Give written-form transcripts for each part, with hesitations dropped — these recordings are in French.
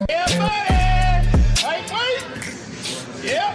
Yeah, buddy. Hey, wait. Yeah.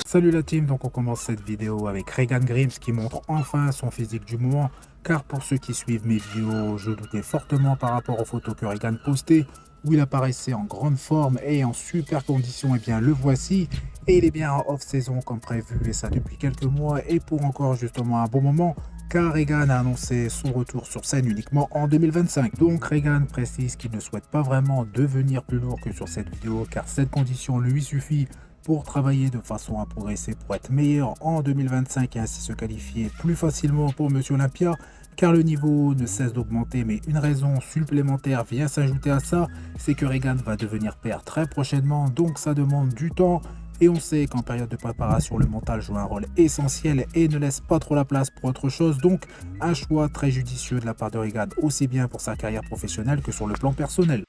Salut la team, donc on commence cette vidéo avec Regan Grimes qui montre enfin son physique du moment, car pour ceux qui suivent mes vidéos, je doutais fortement par rapport aux photos que Regan postait, où il apparaissait en grande forme et en super condition. Et bien le voici, et il est bien en off-saison comme prévu, et ça depuis quelques mois, et pour encore justement un bon moment, car Regan a annoncé son retour sur scène uniquement en 2025. Donc Regan précise qu'il ne souhaite pas vraiment devenir plus lourd que sur cette vidéo, car cette condition lui suffit pour travailler de façon à progresser, pour être meilleur en 2025 et ainsi se qualifier plus facilement pour Monsieur Olympia, car le niveau ne cesse d'augmenter. Mais une raison supplémentaire vient s'ajouter à ça, c'est que Regan va devenir père très prochainement, donc ça demande du temps. Et on sait qu'en période de préparation, le mental joue un rôle essentiel et ne laisse pas trop la place pour autre chose. Donc un choix très judicieux de la part de Regan, aussi bien pour sa carrière professionnelle que sur le plan personnel.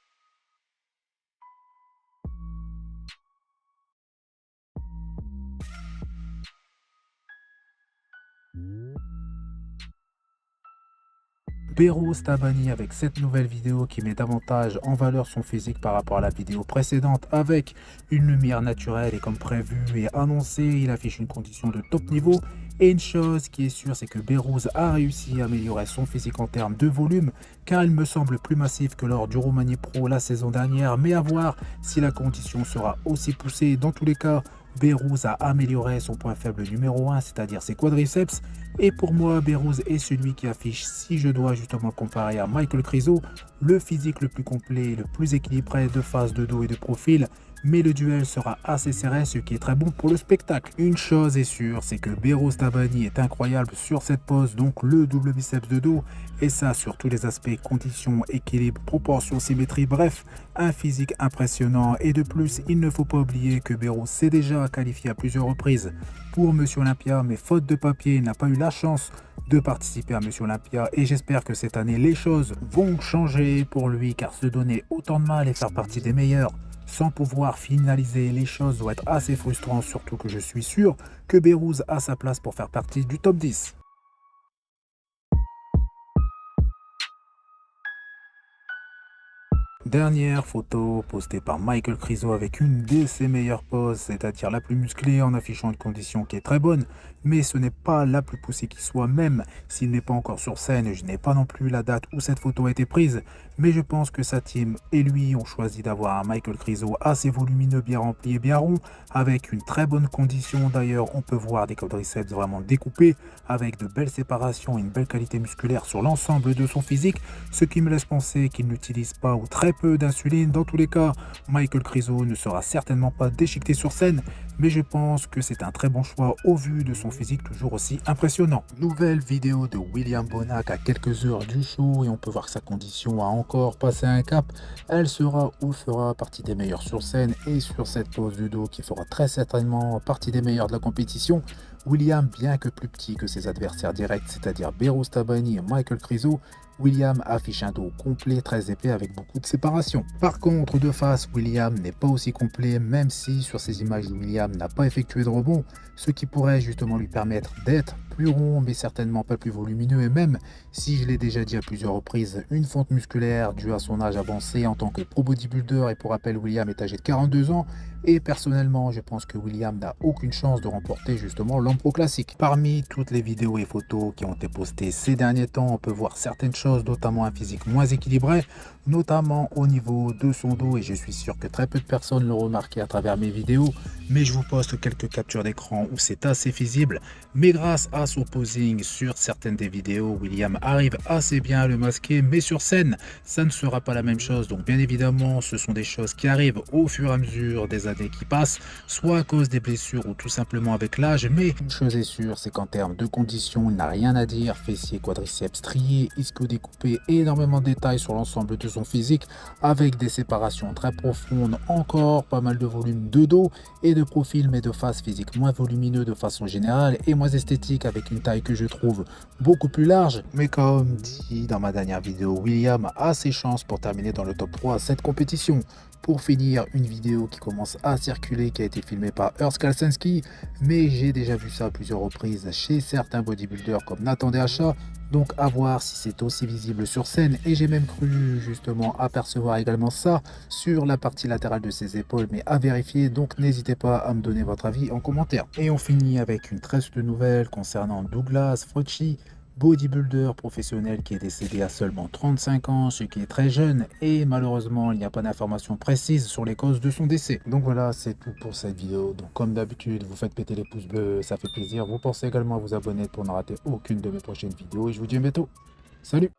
Behrouz Tabani avec cette nouvelle vidéo qui met davantage en valeur son physique par rapport à la vidéo précédente, avec une lumière naturelle et comme prévu et annoncé, il affiche une condition de top niveau. Et une chose qui est sûre, c'est que Behrouz a réussi à améliorer son physique en termes de volume, car il me semble plus massif que lors du Roumanie Pro la saison dernière, mais à voir si la condition sera aussi poussée. Dans tous les cas, Behrouz a amélioré son point faible numéro 1, c'est-à-dire ses quadriceps. Et pour moi, Behrouz est celui qui affiche, si je dois justement le comparer à Michael Krizo, le physique le plus complet, le plus équilibré de face, de dos et de profil. Mais le duel sera assez serré, ce qui est très bon pour le spectacle. Une chose est sûre, c'est que Behrouz Tabani est incroyable sur cette pose, donc le double biceps de dos, et ça sur tous les aspects, conditions, équilibre, proportion, symétrie, bref, un physique impressionnant. Et de plus, il ne faut pas oublier que Behrouz s'est déjà qualifié à plusieurs reprises pour Monsieur Olympia, mais faute de papier, il n'a pas eu la chance de participer à Monsieur Olympia, et j'espère que cette année les choses vont changer pour lui, car se donner autant de mal et faire partie des meilleurs sans pouvoir finaliser les choses doit être assez frustrant, surtout que je suis sûr que Behrouz a sa place pour faire partie du top 10. Dernière photo postée par Michael Krizo avec une de ses meilleures poses, c'est-à-dire la plus musclée, en affichant une condition qui est très bonne, mais ce n'est pas la plus poussée qui soit, même s'il n'est pas encore sur scène. Je n'ai pas non plus la date où cette photo a été prise, mais je pense que sa team et lui ont choisi d'avoir un Michael Krizo assez volumineux, bien rempli et bien rond, avec une très bonne condition. D'ailleurs, on peut voir des quadriceps vraiment découpés, avec de belles séparations et une belle qualité musculaire sur l'ensemble de son physique, ce qui me laisse penser qu'il n'utilise pas ou très peu d'insuline. Dans tous les cas, Michael Krizo ne sera certainement pas déchiqueté sur scène, mais je pense que c'est un très bon choix au vu de son physique toujours aussi impressionnant. Nouvelle vidéo de William Bonac à quelques heures du show, et on peut voir que sa condition a encore passé un cap. Elle sera ou fera partie des meilleurs sur scène, et sur cette pose de dos qui fera très certainement partie des meilleurs de la compétition. William, bien que plus petit que ses adversaires directs, c'est-à-dire Behrouz Tabani et Michael Krizo, William affiche un dos complet très épais avec beaucoup de séparation. Par contre, de face, William n'est pas aussi complet, même si sur ces images William n'a pas effectué de rebond, ce qui pourrait justement lui permettre d'être plus rond, mais certainement pas plus volumineux. Et même si je l'ai déjà dit à plusieurs reprises, une fonte musculaire due à son âge avancé en tant que pro bodybuilder. Et pour rappel, William est âgé de 42 ans, et personnellement je pense que William n'a aucune chance de remporter justement l'Homme Pro Classique. Parmi toutes les vidéos et photos qui ont été postées ces derniers temps, on peut voir certaines choses, notamment un physique moins équilibré, notamment au niveau de son dos, et je suis sûr que très peu de personnes l'ont remarqué à travers mes vidéos, mais je vous poste quelques captures d'écran où c'est assez visible. Mais grâce à son posing sur certaines des vidéos, William arrive assez bien à le masquer, mais sur scène ça ne sera pas la même chose. Donc bien évidemment, ce sont des choses qui arrivent au fur et à mesure des années qui passent, soit à cause des blessures ou tout simplement avec l'âge. Mais une chose est sûre, c'est qu'en termes de conditions, il n'a rien à dire. Fessiers, quadriceps striés, ischio découpé, énormément de détails sur l'ensemble de son physique, avec des séparations très profondes, encore pas mal de volume de dos et de profil, mais de face physique moins volumineux de façon générale et moins esthétique, avec une taille que je trouve beaucoup plus large. Mais comme dit dans ma dernière vidéo, William a ses chances pour terminer dans le top 3 à cette compétition. Pour finir, une vidéo qui commence à circuler, qui a été filmée par Urs Kalsinski, mais j'ai déjà vu ça à plusieurs reprises chez certains bodybuilders comme Nathan DHA, Donc à voir si c'est aussi visible sur scène. Et j'ai même cru justement apercevoir également ça sur la partie latérale de ses épaules, mais à vérifier. Donc n'hésitez pas à me donner votre avis en commentaire. Et on finit avec une triste nouvelle concernant Douglas Frocci, bodybuilder professionnel qui est décédé à seulement 35 ans, ce qui est très jeune, et malheureusement il n'y a pas d'informations précises sur les causes de son décès. Donc voilà, c'est tout pour cette vidéo. Donc comme d'habitude, vous faites péter les pouces bleus, ça fait plaisir. Vous pensez également à vous abonner pour ne rater aucune de mes prochaines vidéos, et je vous dis à bientôt. Salut!